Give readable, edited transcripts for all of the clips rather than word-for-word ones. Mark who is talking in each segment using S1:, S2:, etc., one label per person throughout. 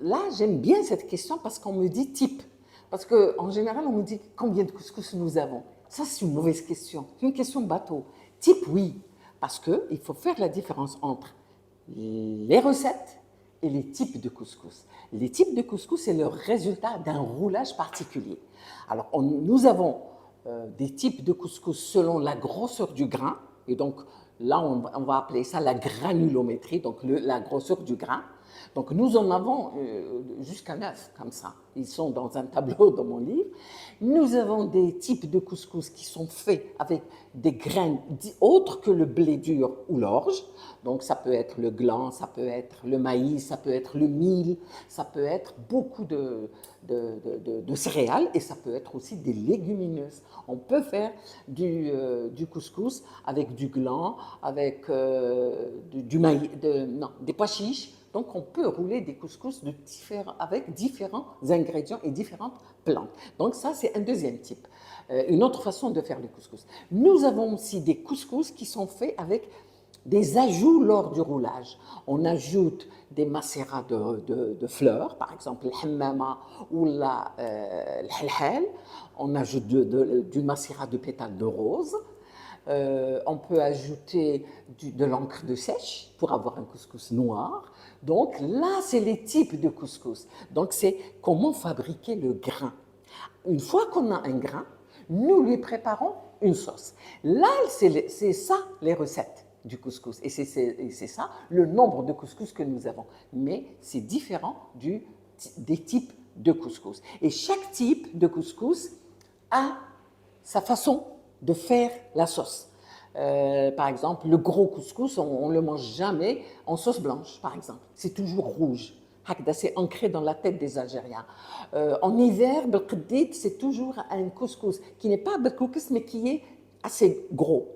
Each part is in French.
S1: là, j'aime bien cette question parce qu'on me dit type. Parce qu'en général, on me dit combien de couscous nous avons. Ça, c'est une mauvaise question. C'est une question bateau. Type, oui. Parce qu'il faut faire la différence entre les recettes et les types de couscous. Les types de couscous, c'est le résultat d'un roulage particulier. Alors, nous avons des types de couscous selon la grosseur du grain. Et donc, là, on va appeler ça la granulométrie, donc la grosseur du grain. Donc, nous en avons jusqu'à 9, comme ça. Ils sont dans un tableau dans mon livre. Nous avons des types de couscous qui sont faits avec des graines autres que le blé dur ou l'orge. Donc, ça peut être le gland, ça peut être le maïs, ça peut être le mil, ça peut être beaucoup de céréales et ça peut être aussi des légumineuses. On peut faire du couscous avec du gland, avec du maïs, non, des pois chiches. Donc, on peut rouler des couscous avec différents ingrédients et différentes plantes. Donc, ça, c'est un deuxième type. Une autre façon de faire le couscous. Nous avons aussi des couscous qui sont faits avec des ajouts lors du roulage. On ajoute des macérats de fleurs, par exemple le hammama ou le halhal. On ajoute du macérat de pétales de rose. On peut ajouter de l'encre de sèche pour avoir un couscous noir. Donc là, c'est les types de couscous. Donc c'est comment fabriquer le grain. Une fois qu'on a un grain, nous lui préparons une sauce. Là, c'est ça les recettes du couscous. Et c'est ça le nombre de couscous que nous avons. Mais c'est différent des types de couscous. Et chaque type de couscous a sa façon de faire la sauce. Par exemple, le gros couscous, on ne le mange jamais en sauce blanche, par exemple. C'est toujours rouge. C'est ancré dans la tête des Algériens. En hiver, Belkdit, c'est toujours un couscous qui n'est pas belkoukis, mais qui est assez gros.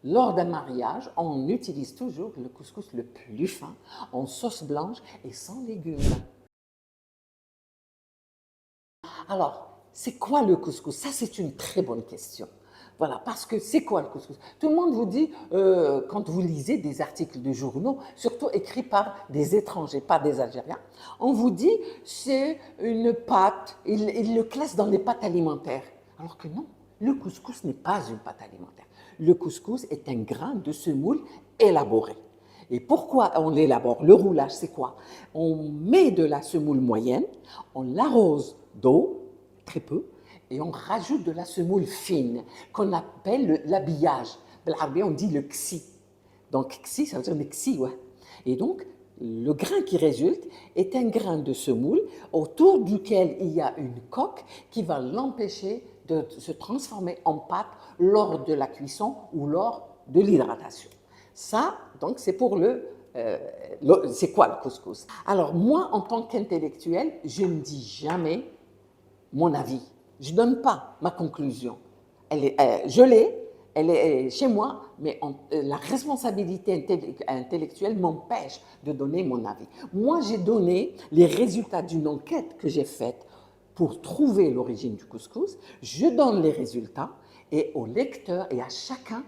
S1: Lors d'un mariage, on utilise toujours le couscous le plus fin, en sauce blanche et sans légumes. Alors, c'est quoi le couscous? Ça, c'est une très bonne question. Voilà, parce que c'est quoi le couscous? Tout le monde vous dit, quand vous lisez des articles de journaux, surtout écrits par des étrangers, pas des Algériens, on vous dit c'est une pâte, ils le classent dans les pâtes alimentaires. Alors que non, le couscous n'est pas une pâte alimentaire. Le couscous est un grain de semoule élaboré. Et pourquoi on l'élabore? Le roulage, c'est quoi? On met de la semoule moyenne, on l'arrose d'eau, très peu, et on rajoute de la semoule fine, qu'on appelle l'habillage. بالعربية, on dit le ksi. Donc, ksi, ça veut dire le ksi, ouais. Et donc, le grain qui résulte est un grain de semoule autour duquel il y a une coque qui va l'empêcher de se transformer en pâte lors de la cuisson ou lors de l'hydratation. Ça, donc, c'est pour c'est quoi le couscous? Alors, moi, en tant qu'intellectuel, je ne dis jamais mon avis. Je ne donne pas ma conclusion. Je l'ai, elle est chez moi, mais la responsabilité intellectuelle m'empêche de donner mon avis. Moi, j'ai donné les résultats d'une enquête que j'ai faite pour trouver l'origine du couscous. Je donne les résultats et au lecteur et à chacun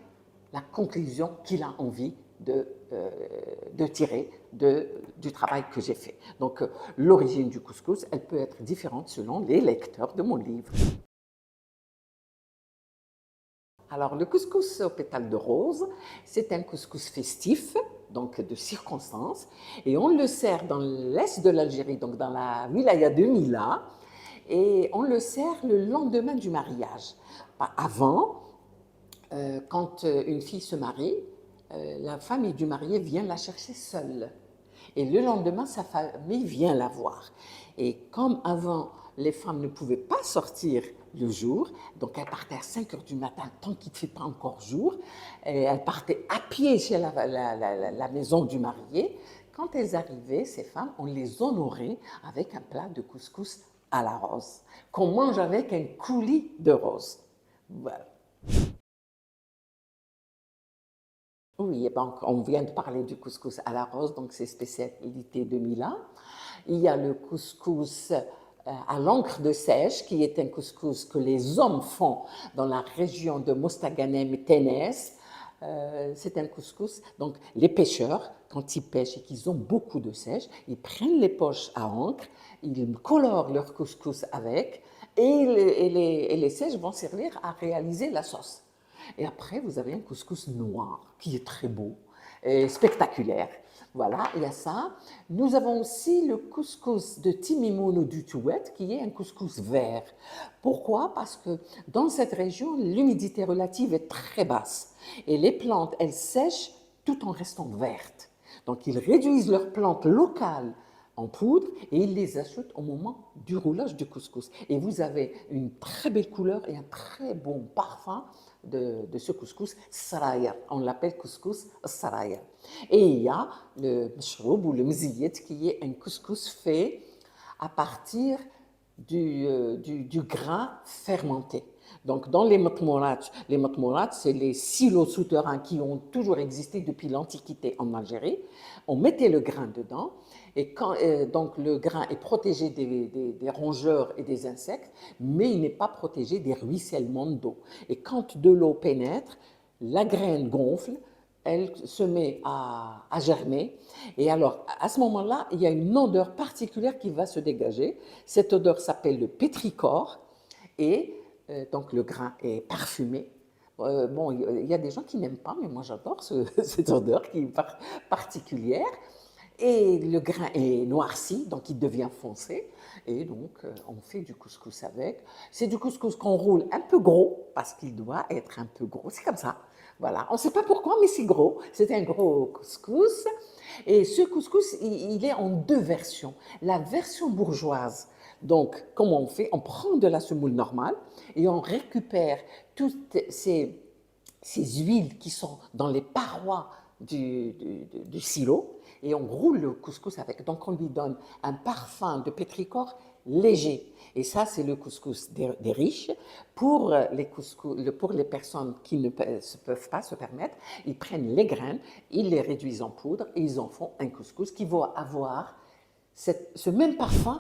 S1: la conclusion qu'il a envie de tirer du travail que j'ai fait. Donc, l'origine du couscous, elle peut être différente selon les lecteurs de mon livre. Alors, le couscous aux pétales de rose, c'est un couscous festif, donc de circonstance, et on le sert dans l'est de l'Algérie, donc dans la wilaya de Mila, et on le sert le lendemain du mariage. Avant, quand une fille se marie, la famille du marié vient la chercher seule. Et le lendemain, sa famille vient la voir. Et comme avant, les femmes ne pouvaient pas sortir le jour, donc elles partaient à 5 heures du matin, tant qu'il ne fait pas encore jour, et elles partaient à pied chez la maison du marié. Quand elles arrivaient, ces femmes, on les honorait avec un plat de couscous à la rose, qu'on mange avec un coulis de rose. Voilà. Oui, donc on vient de parler du couscous à la rose, donc c'est spécialité de Mila. Il y a le couscous à l'encre de sèche, qui est un couscous que les hommes font dans la région de Mostaganem et Ténès. C'est un couscous. Donc, les pêcheurs, quand ils pêchent et qu'ils ont beaucoup de sèche, ils prennent les poches à encre, ils colorent leur couscous avec, et les sèches vont servir à réaliser la sauce. Et après, vous avez un couscous noir qui est très beau et spectaculaire. Voilà, il y a ça. Nous avons aussi le couscous de Timimoun ou du Tuwet, qui est un couscous vert. Pourquoi? Parce que dans cette région, l'humidité relative est très basse et les plantes, elles sèchent tout en restant vertes. Donc, ils réduisent leurs plantes locales en poudre et ils les ajoutent au moment du roulage du couscous. Et vous avez une très belle couleur et un très bon parfum de ce couscous saraya. On l'appelle couscous saraya. Et il y a le mshroub ou le mziyet qui est un couscous fait à partir du grain fermenté. Donc, dans les matmourats, c'est les silos souterrains qui ont toujours existé depuis l'Antiquité en Algérie. On mettait le grain dedans et donc le grain est protégé des rongeurs et des insectes, mais il n'est pas protégé des ruissellements d'eau. Et quand de l'eau pénètre, la graine gonfle, elle se met à germer. Et alors, à ce moment-là, il y a une odeur particulière qui va se dégager. Cette odeur s'appelle le pétrichor. Et donc, le grain est parfumé. Bon, il y a des gens qui n'aiment pas, mais moi j'adore cette odeur qui est particulière. Et le grain est noirci, donc il devient foncé. Et donc, on fait du couscous avec. C'est du couscous qu'on roule un peu gros, parce qu'il doit être un peu gros. C'est comme ça. Voilà. On ne sait pas pourquoi, mais c'est gros. C'est un gros couscous. Et ce couscous, il est en deux versions. La version bourgeoise, donc, comment on fait? On prend de la semoule normale et on récupère toutes ces huiles qui sont dans les parois du silo et on roule le couscous avec. Donc, on lui donne un parfum de pétrichor léger. Et ça, c'est le couscous des riches. Pour les personnes qui ne peuvent pas se permettre, ils prennent les graines, ils les réduisent en poudre et ils en font un couscous qui va avoir ce même parfum.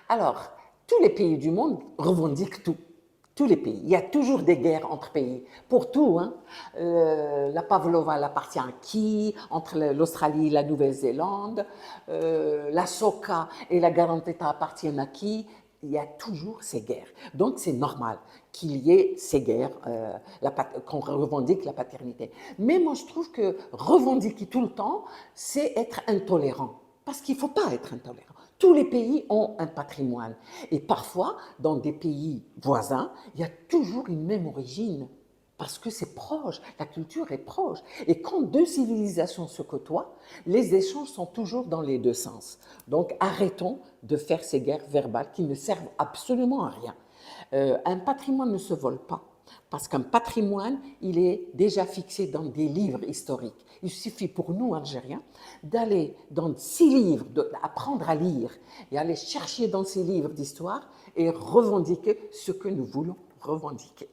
S1: Alors, tous les pays du monde revendiquent tout. Tous les pays. Il y a toujours des guerres entre pays. Pour tout, hein. La pavlova, elle appartient à qui? Entre l'Australie et la Nouvelle-Zélande. La soca et la garantetta appartiennent à qui? Il y a toujours ces guerres. Donc, c'est normal qu'il y ait ces guerres, qu'on revendique la paternité. Mais moi, je trouve que revendiquer tout le temps, c'est être intolérant. Parce qu'il ne faut pas être intolérant. Tous les pays ont un patrimoine. Et parfois, dans des pays voisins, il y a toujours une même origine. Parce que c'est proche, la culture est proche. Et quand deux civilisations se côtoient, les échanges sont toujours dans les deux sens. Donc arrêtons de faire ces guerres verbales qui ne servent absolument à rien. Un patrimoine ne se vole pas. Parce qu'un patrimoine, il est déjà fixé dans des livres historiques. Il suffit pour nous, Algériens, d'aller dans 6 livres, d'apprendre à lire et aller chercher dans ces livres d'histoire et revendiquer ce que nous voulons revendiquer.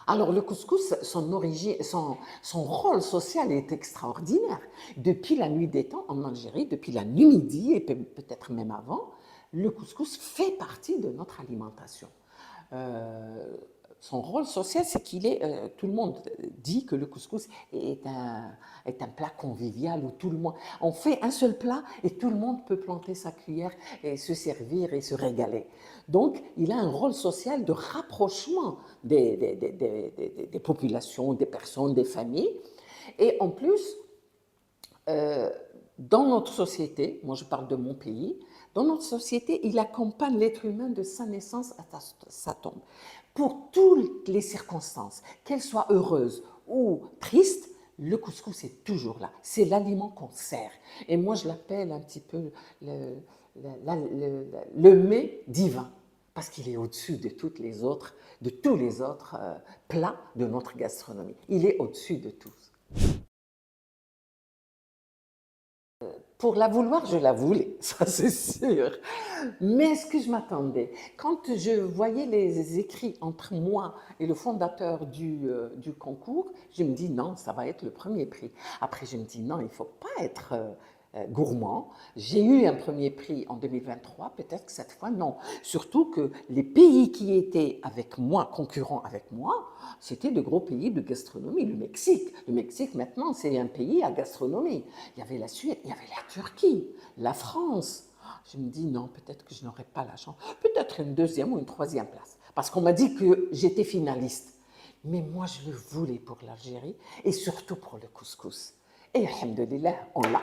S1: Alors le couscous, son origine, son rôle social est extraordinaire. Depuis la nuit des temps en Algérie, depuis la Numidie et peut-être même avant, le couscous fait partie de notre alimentation. Son rôle social, c'est qu'il est, tout le monde dit que le couscous est un plat convivial où tout le monde, on fait un seul plat et tout le monde peut planter sa cuillère et se servir et se régaler. Donc, il a un rôle social de rapprochement des populations, des personnes, des familles. Et en plus, dans notre société, moi je parle de mon pays, dans notre société, il accompagne l'être humain de sa naissance à sa tombe. Pour toutes les circonstances, qu'elles soient heureuses ou tristes, le couscous est toujours là. C'est l'aliment qu'on sert. Et moi, je l'appelle un petit peu le mets divin, parce qu'il est au-dessus de tous les autres plats de notre gastronomie. Il est au-dessus de tous. Pour la vouloir, je la voulais, ça c'est sûr. Mais est-ce que je m'attendais? Quand je voyais les écrits entre moi et le fondateur du concours, je me dis non, ça va être le premier prix. Après, je me dis non, il ne faut pas être gourmand. J'ai eu un premier prix en 2023, peut-être que cette fois, non. Surtout que les pays qui étaient avec moi, concurrents avec moi, c'était de gros pays de gastronomie. Le Mexique. Le Mexique, maintenant, c'est un pays à gastronomie. Il y avait la Suède, il y avait la Turquie, la France. Je me dis, non, peut-être que je n'aurais pas la chance. Peut-être une deuxième ou une troisième place. Parce qu'on m'a dit que j'étais finaliste. Mais moi, je le voulais pour l'Algérie et surtout pour le couscous. Et alhamdoulilah, on l'a.